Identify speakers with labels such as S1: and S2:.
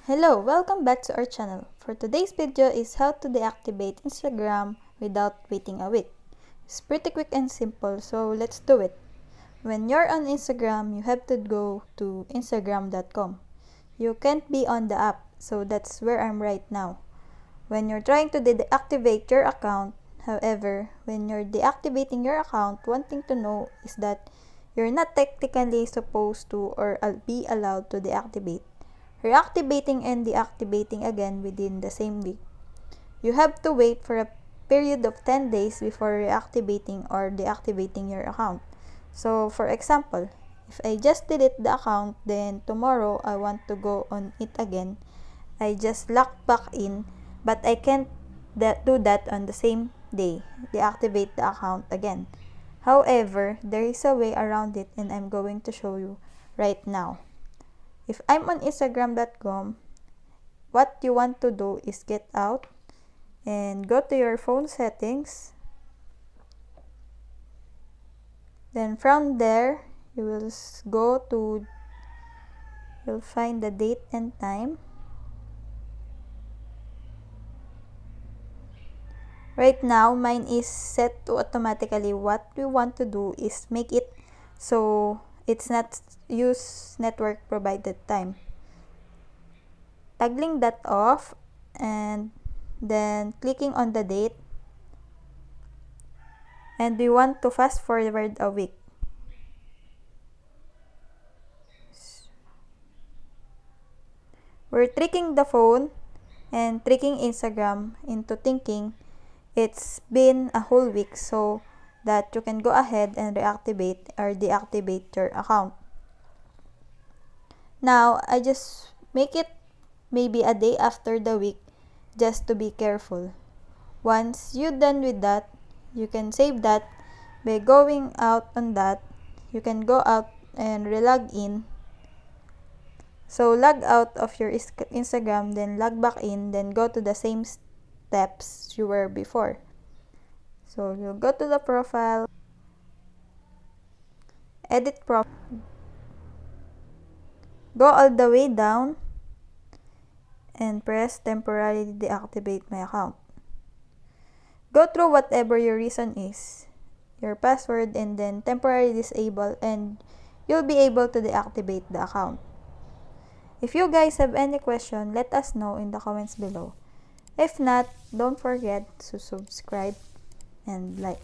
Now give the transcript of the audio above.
S1: Hello, welcome back to our channel. For today's video is how to deactivate Instagram without waiting a week. It's pretty quick and simple, so let's do it. When you're on Instagram, you have to go to instagram.com. You can't be on the app, so that's where I'm right now. When you're trying to deactivate your account, however, when you're deactivating your account, one thing to know is that you're not technically supposed to or be allowed to deactivate. Reactivating and deactivating again within the same week. You have to wait for a period of 10 days before reactivating or deactivating your account. So, for example, if I just delete the account, then tomorrow I want to go on it again, I just log back in, but I can't do that on the same day, deactivate the account again. However, there is a way around it and I'm going to show you right now. If I'm on Instagram.com, what you want to do is get out and go to your phone settings. Then from there, you'll find the date and time. Right now, mine is set to automatically. What we want to do is make it so it's not use network provided time. Toggling that off and then clicking on the date, and we want to fast forward a week. We're tricking the phone and tricking Instagram into thinking it's been a whole week so that you can go ahead and reactivate or deactivate your account. Now, I just make it maybe a day after the week just to be careful. Once you're done with that, you can save that by going out on that. You can go out and relog in. So, log out of your Instagram, then log back in, then go to the same steps you were before. So, you'll go to the profile, edit profile, go all the way down, and press temporarily deactivate my account. Go through whatever your reason is, your password, and then temporarily disable, and you'll be able to deactivate the account. If you guys have any question, let us know in the comments below. If not, don't forget to subscribe and like.